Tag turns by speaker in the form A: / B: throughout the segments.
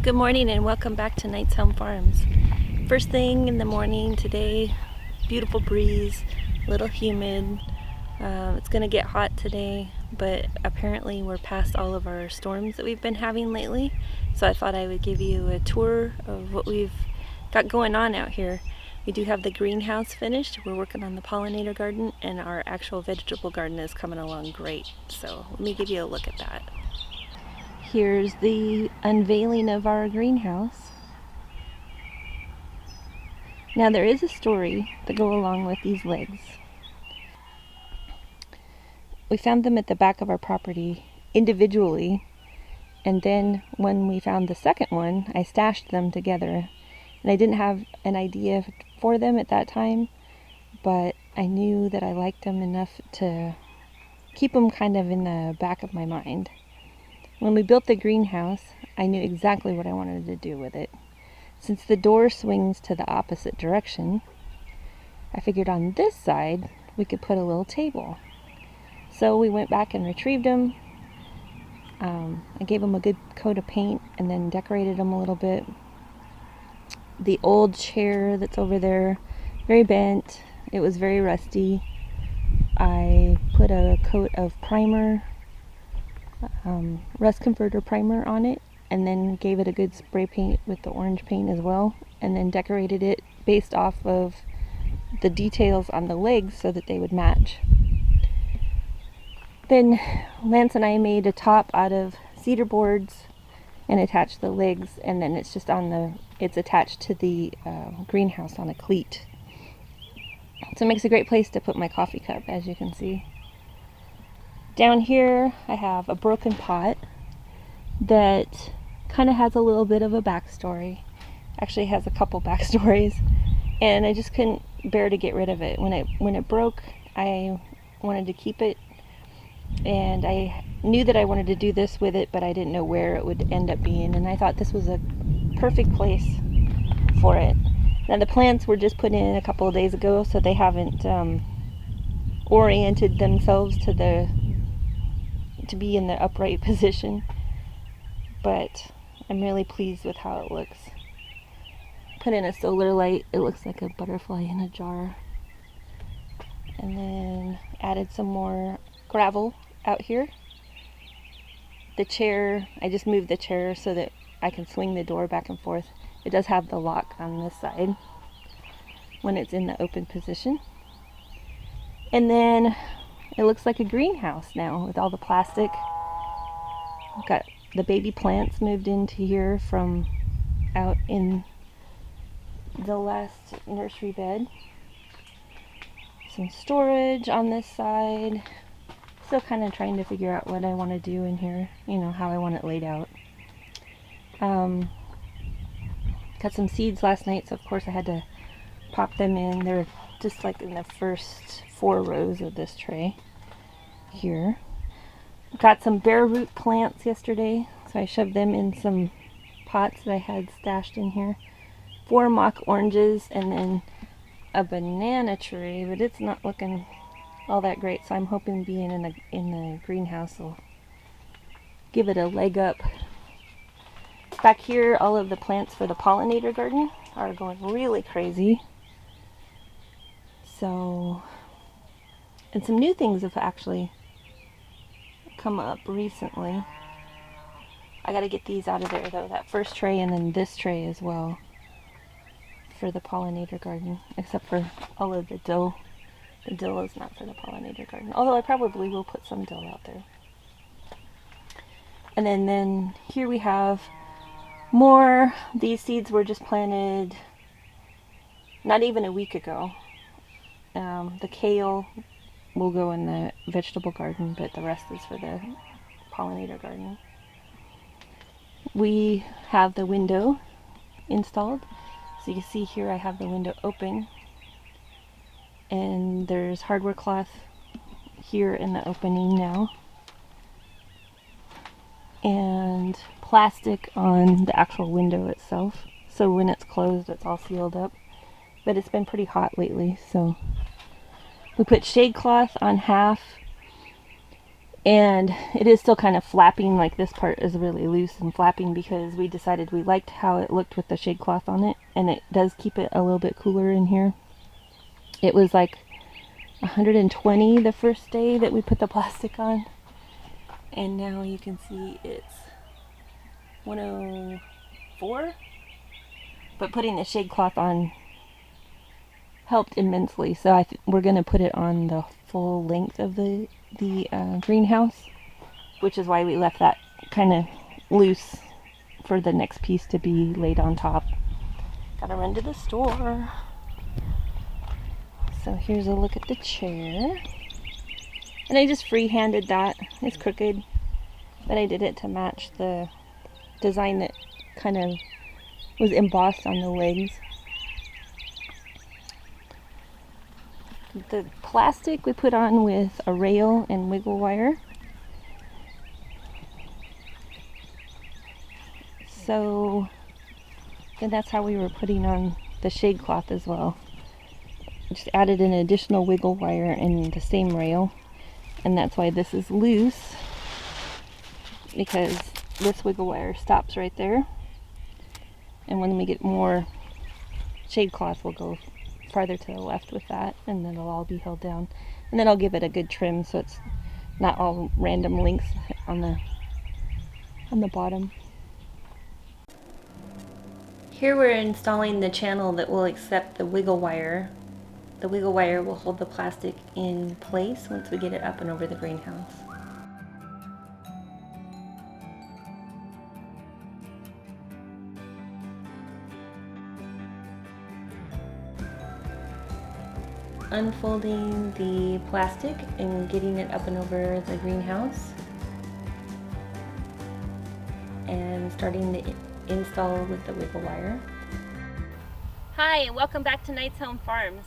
A: Good morning and welcome back to Knight's Home Farms. First thing in the morning today, beautiful breeze, a little humid. It's gonna get hot today, but apparently we're past all of our storms that we've been having lately. So I thought I would give you a tour of what we've got going on out here. We do have the greenhouse finished. We're working on the pollinator garden, and our actual vegetable garden is coming along great. So let me give you a look at that. Here's the unveiling of our greenhouse. Now there is a story to go along with these legs. We found them at the back of our property individually, and then when we found the second one, I stashed them together. And I didn't have an idea for them at that time, but I knew that I liked them enough to keep them kind of in the back of my mind. When we built the greenhouse, I knew exactly what I wanted to do with it. Since the door swings to the opposite direction, I figured on this side we could put a little table. So we went back and retrieved them. I gave them a good coat of paint and then decorated them a little bit. The old chair that's over there, very bent. It was very rusty. I put a coat of primer, rust converter primer on it, and then gave it a good spray paint with the orange paint as well, and then decorated it based off of the details on the legs so that they would match. Then Lance and I made a top out of cedar boards and attached the legs, and then it's just it's attached to the greenhouse on a cleat. So it makes a great place to put my coffee cup, as you can see. Down here I have a broken pot that kind of has a little bit of a backstory. Actually has a couple backstories, and I just couldn't bear to get rid of it. When it broke, I wanted to keep it, and I knew that I wanted to do this with it, but I didn't know where it would end up being, and I thought this was a perfect place for it. Now the plants were just put in a couple of days ago, so they haven't oriented themselves to be in the upright position, but I'm really pleased with how it looks. Put in a solar light. It looks like a butterfly in a jar. And then added some more gravel out here. The chair, I just moved the chair so that I can swing the door back and forth. It does have the lock on this side when it's in the open position. And then it looks like a greenhouse now with all the plastic. I've got the baby plants moved into here from out in the last nursery bed. Some storage on this side. Still kind of trying to figure out what I want to do in here, how I want it laid out. Got some seeds last night, so of course I had to pop them in. They're just like in the first 4 rows of this tray here. Got some bare root plants yesterday, so I shoved them in some pots that I had stashed in here. 4 mock oranges, and then a banana tree, but it's not looking all that great, so I'm hoping being in the greenhouse will give it a leg up. Back here, all of the plants for the pollinator garden are going really crazy. So, and some new things have actually come up recently. I gotta get these out of there though, that first tray and then this tray as well for the pollinator garden, except for all of the dill. The dill is not for the pollinator garden, although I probably will put some dill out there. And then here we have more. These seeds were just planted not even a week ago. The kale will go in the vegetable garden, but the rest is for the pollinator garden. We have the window installed. So you can see here I have the window open, and there's hardware cloth here in the opening now, and plastic on the actual window itself, so when it's closed it's all sealed up. But it's been pretty hot lately, so we put shade cloth on half And it is still kind of flapping, like this part is really loose and flapping because we decided we liked how it looked with the shade cloth on it, and it does keep it a little bit cooler in here. It was like 120 the first day that we put the plastic on, and now you can see it's 104. But putting the shade cloth on helped immensely, so we're going to put it on the full length of the greenhouse, which is why we left that kind of loose for the next piece to be laid on top. Gotta run to the store. So here's a look at the chair. And I just free-handed that. It's crooked, but I did it to match the design that kind of was embossed on the legs. The plastic we put on with a rail and wiggle wire. So, and that's how we were putting on the shade cloth as well. Just added an additional wiggle wire and the same rail, and that's why this is loose, because this wiggle wire stops right there, and when we get more shade cloth we'll go farther to the left with that, and then it'll all be held down, and then I'll give it a good trim so it's not all random links on the bottom. Here we're installing the channel that will accept the wiggle wire. The wiggle wire will hold the plastic in place once we get it up and over the greenhouse. Unfolding the plastic and getting it up and over the greenhouse, and starting the install with the wiggle wire. Hi, and welcome back to Knight's Home Farms.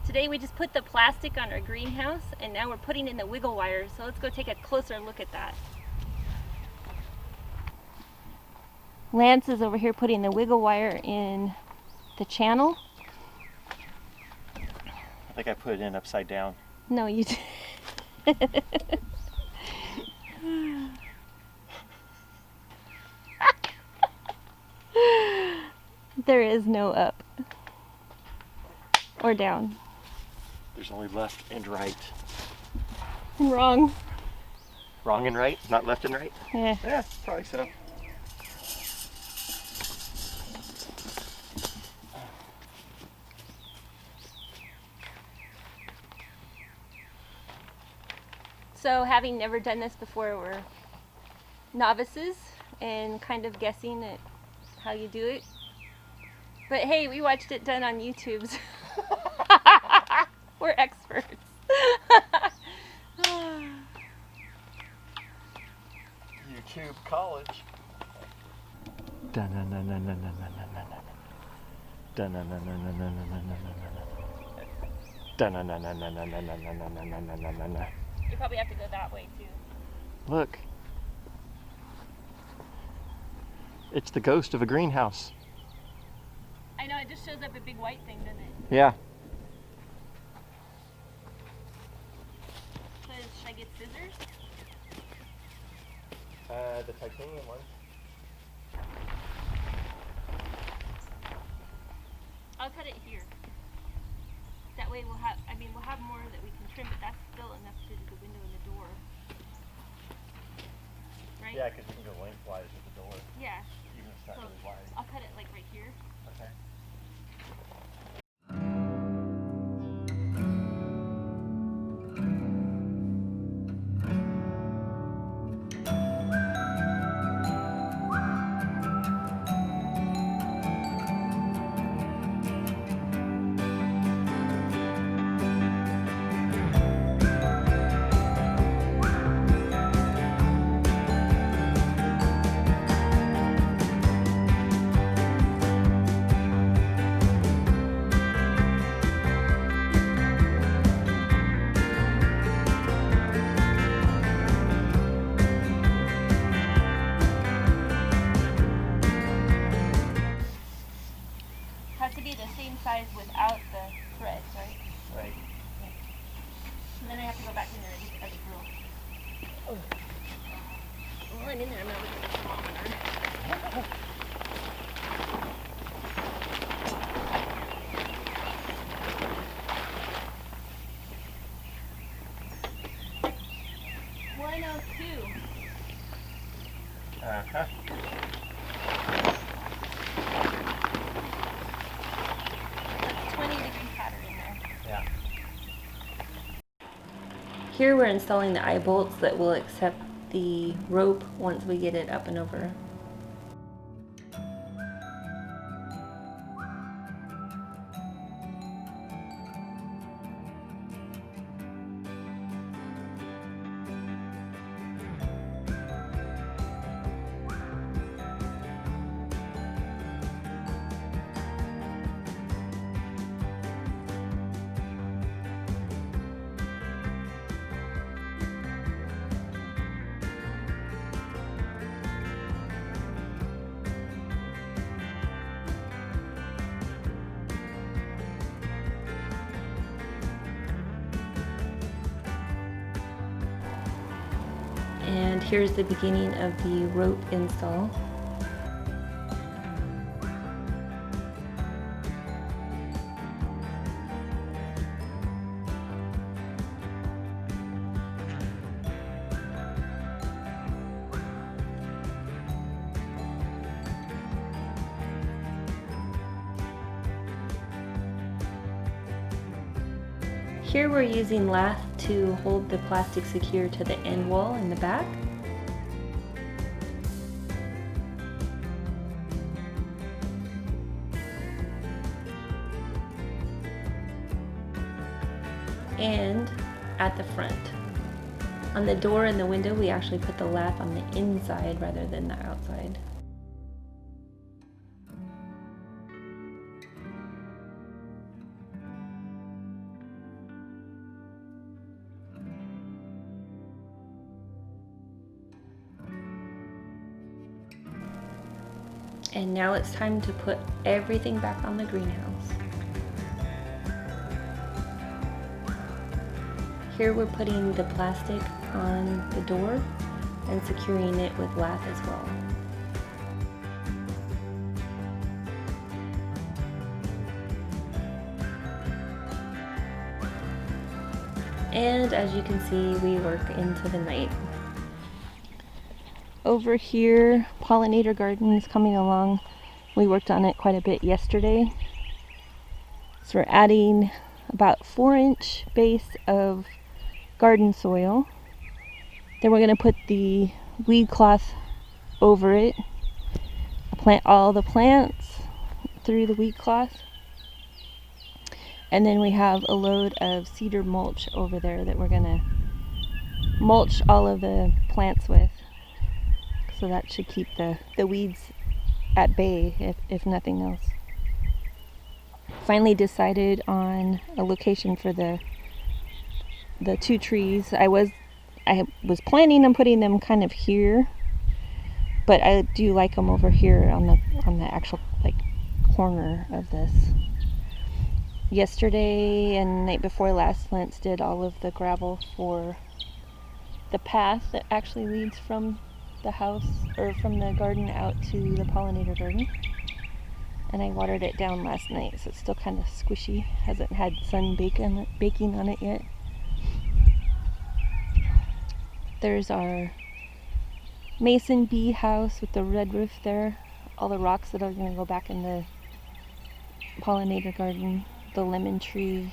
A: Today we just put the plastic on our greenhouse, and now we're putting in the wiggle wire, so let's go take a closer look at that. Lance is over here putting the wiggle wire in the channel.
B: I think I put it in upside down.
A: No, you did. There is no up or down.
B: There's only left and right.
A: Wrong.
B: Wrong and right? Not left and right?
A: Yeah.
B: Yeah, probably so.
A: So, having never done this before, we're novices and kind of guessing at how you do it. But hey, we watched it done on YouTube. We're experts.
B: YouTube college.
A: You probably have to go that way too.
B: Look. It's the ghost of a greenhouse.
A: I know, it just shows up a big white thing, doesn't it?
B: Yeah.
A: So should I get scissors?
B: The titanium one.
A: I'll cut it here. That way we'll have more that we can trim, but that's still enough to do the window and the door. Right?
B: Yeah, because you can go lengthwise with the door.
A: Yeah.
B: Even if it's not really wide.
A: I'll cut it like right here.
B: Okay.
A: Here we're installing the eye bolts that will accept the rope once we get it up and over. And here's the beginning of the rope install. Here we're using lath to hold the plastic secure to the end wall in the back. And at the front. On the door and the window, we actually put the lath on the inside rather than the outside. And now it's time to put everything back on the greenhouse. Here we're putting the plastic on the door and securing it with lath as well. And as you can see, we work into the night. Over here, Pollinator Garden is coming along. We worked on it quite a bit yesterday. So we're adding about 4-inch base of garden soil. Then we're going to put the weed cloth over it. Plant all the plants through the weed cloth. And then we have a load of cedar mulch over there that we're going to mulch all of the plants with. So that should keep the weeds at bay, if nothing else. Finally decided on a location for the 2 trees. I was planning on putting them kind of here, but I do like them over here on the actual like corner of this. Yesterday and night before last, Lance did all of the gravel for the path that actually leads from the house or from the garden out to the Pollinator Garden. And I watered it down last night, so it's still kind of squishy. Hasn't had sun baking on it yet. There's our mason bee house with the red roof there. All the rocks that are going to go back in the Pollinator Garden. The lemon tree,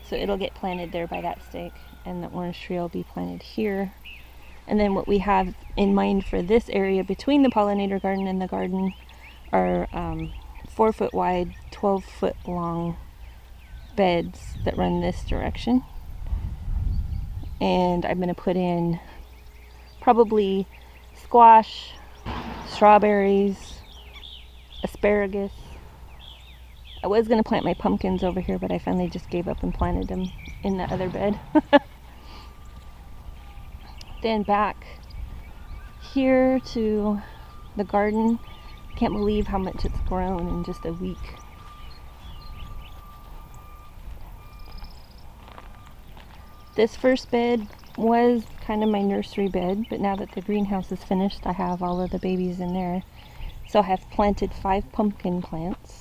A: so it'll get planted there by that stake, and the orange tree will be planted here. And then what we have in mind for this area between the Pollinator Garden and the garden are 4-foot wide, 12-foot long beds that run this direction. And I'm going to put in probably squash, strawberries, asparagus. I was going to plant my pumpkins over here, but I finally just gave up and planted them in the other bed. Then back here to the garden. Can't believe how much it's grown in just a week. This first bed was kind of my nursery bed, but now that the greenhouse is finished, I have all of the babies in there. So I have planted 5 pumpkin plants.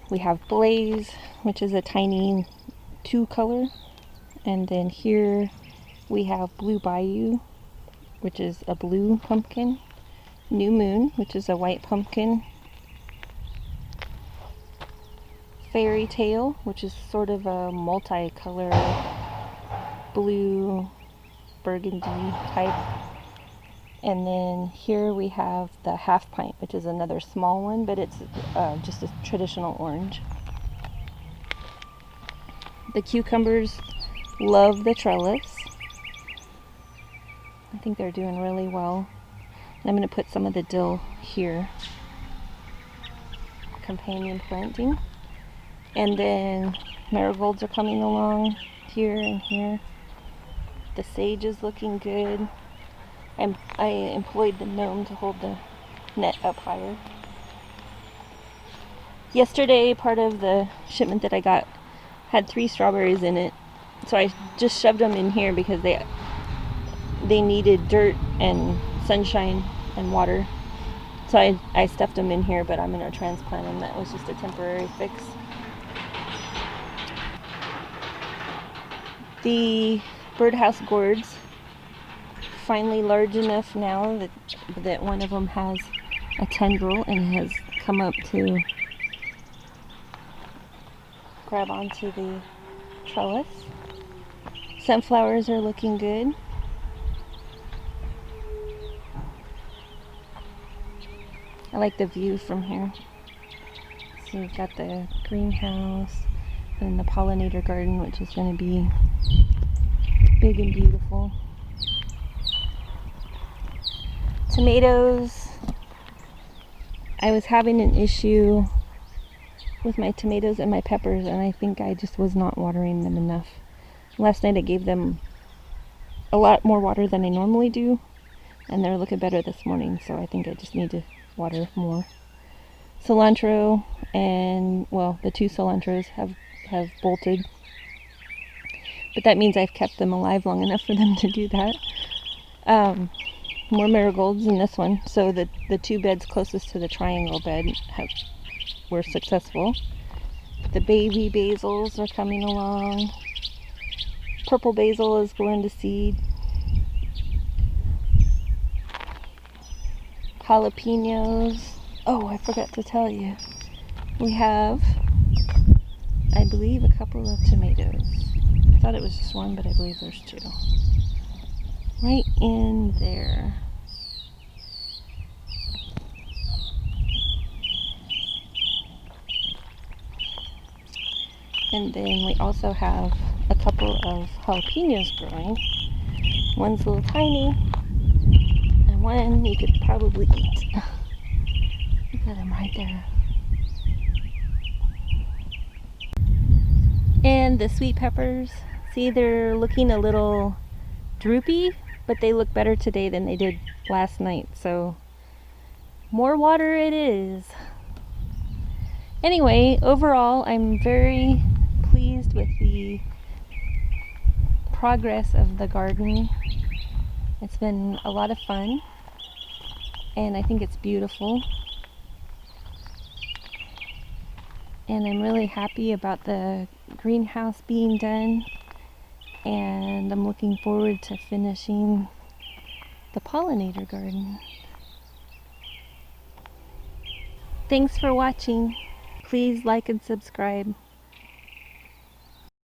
A: We have Blaze, which is a tiny 2-color. And then here we have Blue Bayou, which is a blue pumpkin. New Moon, which is a white pumpkin. Fairy Tale, which is sort of a multicolor blue burgundy type. And then here we have the half pint, which is another small one, but it's just a traditional orange. The cucumbers love the trellis. I think they're doing really well. And I'm going to put some of the dill here. Companion planting. And then marigolds are coming along here and here. The sage is looking good. I employed the gnome to hold the net up higher. Yesterday, part of the shipment that I got had 3 strawberries in it, so I just shoved them in here because they needed dirt and sunshine and water. So I stuffed them in here, but I'm going to transplant them. That was just a temporary fix. The birdhouse gourds, finally large enough now that one of them has a tendril and has come up to grab onto the trellis. Sunflowers are looking good. I like the view from here. So we've got the greenhouse and the pollinator garden, which is going to be big and beautiful. Tomatoes. I was having an issue with my tomatoes and my peppers, and I think I just was not watering them enough. Last night I gave them a lot more water than I normally do, and they're looking better this morning, so I think I just need to water more. Cilantro and, well, the 2 cilantros have bolted, but that means I've kept them alive long enough for them to do that. More marigolds in this one, so the 2 beds closest to the triangle bed were successful. The baby basils are coming along. Purple basil is going to seed. Jalapenos. Oh, I forgot to tell you. We have, I believe, a couple of tomatoes. I thought it was just 1, but I believe there's 2. Right in there. And then we also have a couple of jalapenos growing. One's a little tiny, and one you could probably eat. Look at them right there. And the sweet peppers, see, they're looking a little droopy, but they look better today than they did last night, so more water it is. Anyway, overall, I'm very pleased with the progress of the garden. It's been a lot of fun, and I think it's beautiful. And I'm really happy about the greenhouse being done, and I'm looking forward to finishing the pollinator garden. Thanks for watching. Please like and subscribe.